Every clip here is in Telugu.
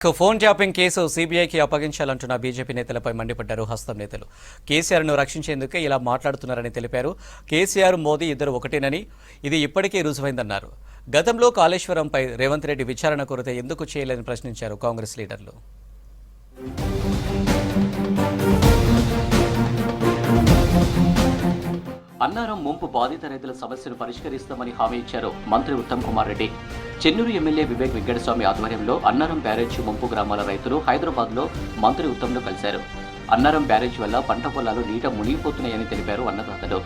ఫోన్ ట్యాపింగ్ కేసు సీబీఐకి అప్పగించాలంటున్న బీజేపీ నేతలపై మండిపడ్డారు హస్తం నేతలు. కేసీఆర్ను రక్షించేందుకే ఇలా మాట్లాడుతున్నారని తెలిపారు. కేసీఆర్, మోదీ ఇద్దరు ఒకటేనని ఇది ఇప్పటికే రుజువైందన్నారు. గతంలో కాళేశ్వరంపై రేవంత్ రెడ్డి విచారణ కోరితే ఎందుకు చేయలేదని ప్రశ్నించారు కాంగ్రెస్ లీడర్లు. అన్నారం ముంపు బాధిత రైతుల సమస్యను పరిష్కరిస్తామని హామీ ఇచ్చారు మంత్రి ఉత్తమ్ కుమార్ రెడ్డి. చెన్నూరు ఎమ్మెల్యే వివేక్ వెంకటస్వామి ఆధ్వర్యంలో అన్నారం బ్యారేజ్ ముంపు గ్రామాల రైతులు హైదరాబాద్లో మంత్రి ఉత్తమ్ను కలిశారు. అన్నారం బ్యారేజ్ వల్ల పంట పొలాలు నీట మునిగిపోతున్నాయని తెలిపారు అన్నదాతలు.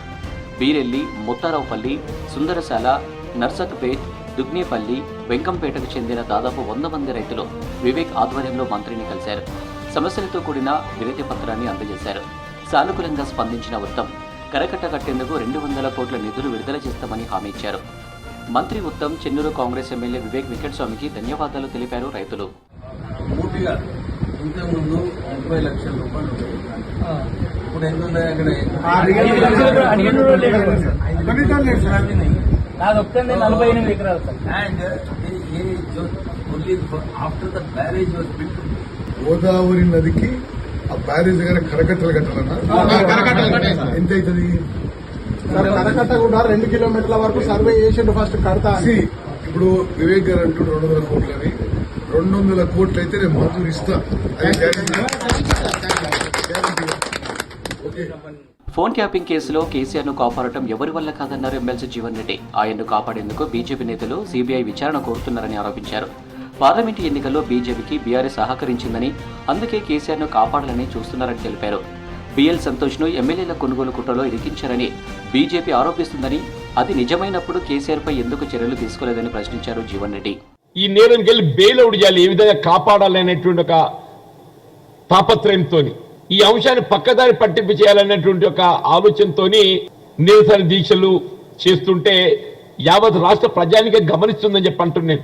బీరెల్లి, ముత్తారావుపల్లి, సుందరశాల, నర్సక్పేట్, దుగ్నేపల్లి, వెంకంపేటకు చెందిన దాదాపు 100 మంది రైతులు వివేక్ ఆధ్వర్యంలో మంత్రిని కలిశారు. సమస్యలతో కూడిన వినతి పత్రాన్ని అందజేశారు. సానుకూలంగా స్పందించిన ఉత్తమ్ కరకట్ట కట్టేందుకు 200 కోట్ల నిధులు విడుదల చేస్తామని హామీ ఇచ్చారు. మంత్రి ఉత్తమ్ చెన్నూరు కాంగ్రెస్ ఎమ్మెల్యే వివేక్ వెంకటస్వామికి ధన్యవాదాలు తెలిపారు రైతులు. ఇంతకుముందు 30 లక్షల రూపాయలు ఇప్పుడు ఎంత ఉన్నాయి అక్కడ? After the barrage was built Godavari నదికి ఆ బ్యారేజ్ దగ్గర కరకట్టలు కట్టాలన్నా ఎంత అవుతుంది? కరకట్ట కూడా 2 కిలోమీటర్ల వరకు సర్వే చేసిండు ఫస్ట్ కడతా. ఇప్పుడు వివేక్ గారు అంటూ 200 కోట్లని 200 కోట్లు అయితే నేను మంజూరు ఇస్తా. ఫోన్ ట్యాపింగ్ కేసులో కేసీఆర్ను కాపాడటం ఎవరి వల్ల కాదన్నారు ఎమ్మెల్సీ జీవన్ రెడ్డి. ఆయన్ను కాపాడేందుకు బీజేపీ నేతలు సీబీఐ విచారణ కోరుతున్నారని ఆరోపించారు. పార్లమెంటు ఎన్నికల్లో బీజేపీకి బీఆర్ఎస్ సహకరించిందని, అందుకే కేసీఆర్ను కాపాడాలని చూస్తున్నారని తెలిపారు. బిఎల్ సంతోష్ను ఎమ్మెల్యేల కొనుగోలు కుట్రలో ఇరికించారని బీజేపీ ఆరోపిస్తుందని, అది నిజమైనప్పుడు కేసీఆర్పై ఎందుకు చర్యలు తీసుకోలేదని ప్రశ్నించారు జీవన్ రెడ్డి. ఈ నేలను వెళ్ళి బెయిల్అవుట్ చేయాలి, ఏ విధంగా కాపాడాలనేటువంటి ఒక తాపత్రయంతో ఈ అంశాన్ని పక్కదారి పట్టింపు చేయాలనేటువంటి ఒక ఆలోచనతో నిరసన దీక్షలు చేస్తుంటే యావత్ రాష్ట్ర ప్రజానికే గమనిస్తుందని చెప్పి అంటున్నాను.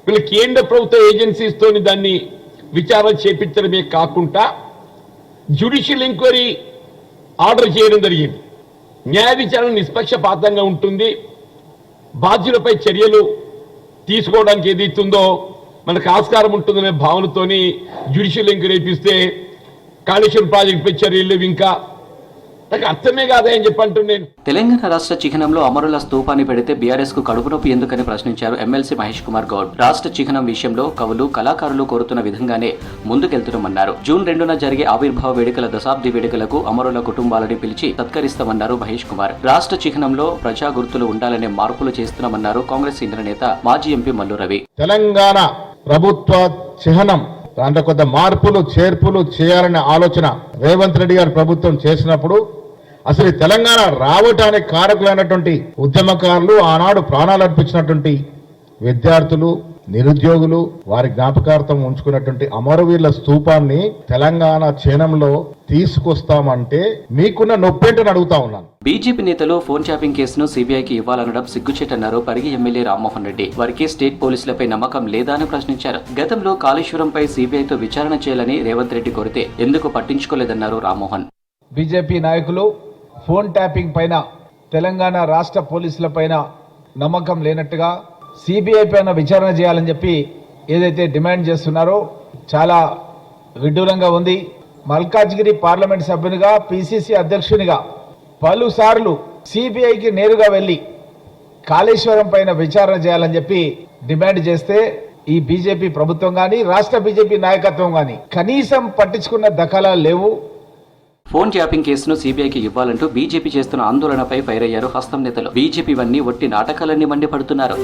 వీళ్ళు కేంద్ర ప్రభుత్వ ఏజెన్సీస్ తోని దాన్ని విచారణ చేపించడమే కాకుండా జ్యుడిషియల్ ఎంక్వైరీ ఆర్డర్ చేయడం జరిగింది. న్యాయ విచారణ నిష్పక్షపాతంగా ఉంటుంది. బాధ్యులపై చర్యలు తీసుకోవడానికి ఏదైతుందో మనకు ఆస్కారం ఉంటుందనే భావనతోని జ్యుడిషియల్ ఎంక్వైరీ ఇప్పిస్తే కాళేశ్వరం ప్రాజెక్టుపై చర్యలు ఇంకా నాకు అర్థమే కాదని చెప్పంటున్నాను. తెలంగాణ రాష్ట్ర చిహ్నంలో అమరుల స్తూపాన్ని పెడితే బీఆర్ఎస్ కు కడుపు నొప్పి ఎందుకని ప్రశ్నించారు ఎమ్మెల్సీ మహేష్ కుమార్ గౌడ్. రాష్ట్ర చిహ్నం విషయంలో కవులు, కళాకారులు కోరుతున్న విధంగానే ముందుకెళ్తున్నామన్నారు. జూన్ 2న జరిగే ఆవిర్భావ వేడుకల దశాబ్ది వేడుకలకు అమరుల కుటుంబాలని పిలిచి సత్కరిస్తామన్నారు మహేష్ కుమార్. రాష్ట్ర చిహ్నంలో ప్రజా గుర్తులు ఉండాలనే మార్పులు చేస్తున్నామన్నారు కాంగ్రెస్ సీనియర్ నేత మాజీ ఎంపీ మల్లు రవి. తెలంగాణ ప్రభుత్వ చిహ్నం దాంట్లో కొంత మార్పులు చేర్పులు చేయాలనే ఆలోచన రేవంత్ రెడ్డి గారి ప్రభుత్వం చేసినప్పుడు అసలు తెలంగాణ రావటానికి కారకులైనటువంటి ఉద్యమకారులు, ఆనాడు ప్రాణాలు అర్పించినటువంటి విద్యార్థులు, నిరుద్యోగులు, వారి జ్ఞాపకార్థం ఉంచుకున్నటువంటి అమరవీరుల స్తూపాన్ని తెలంగాణ చిహ్నంలో తీసుకొస్తామంటే మీకున్న నొప్పేంటని అడుగుతా ఉన్నాను. బీజేపీ నేతలు ఫోన్ ట్యాపింగ్ కేసును సీబీఐకి ఇవ్వాలనడం సిగ్గుచేటన్నారు పరిగి ఎమ్మెల్యే రామ్మోహన్ రెడ్డి. వారికి స్టేట్ పోలీసులపై నమ్మకం లేదా అని ప్రశ్నించారు. గతంలో కాళేశ్వరంపై సీబీఐతో విచారణ చేయాలని రేవంత్ రెడ్డి కోరితే ఎందుకు పట్టించుకోలేదన్నారు రామ్మోహన్. బీజేపీ నాయకులు ఫోన్ ట్యాపింగ్ పైన, తెలంగాణ రాష్ట్ర పోలీసుల పైన నమ్మకం లేనట్టుగా సిబిఐ పైన విచారణ చేయాలని చెప్పి ఏదైతే డిమాండ్ చేస్తున్నారో చాలా విడ్డూరంగా ఉంది. మల్కాజ్గిరి పార్లమెంట్ సభ్యునిగా, పిసిసి అధ్యక్షునిగా పలుసార్లు సిబిఐకి నేరుగా వెళ్లి కాళేశ్వరం పైన విచారణ చేయాలని చెప్పి డిమాండ్ చేస్తే ఈ బీజేపీ ప్రభుత్వం కానీ, రాష్ట్ర బీజేపీ నాయకత్వం కానీ కనీసం పట్టించుకున్న దాఖలాలు లేవు. ఫోన్ ట్యాపింగ్ కేసును సీబీఐకి ఇవ్వాలంటూ బీజేపీ చేస్తున్న ఆందోళనపై ఫైర్ అయ్యారు హస్తం నేతలు. బీజేపీ వన్నీ ఒట్టి నాటకాలన్నీ మండిపడుతున్నారు.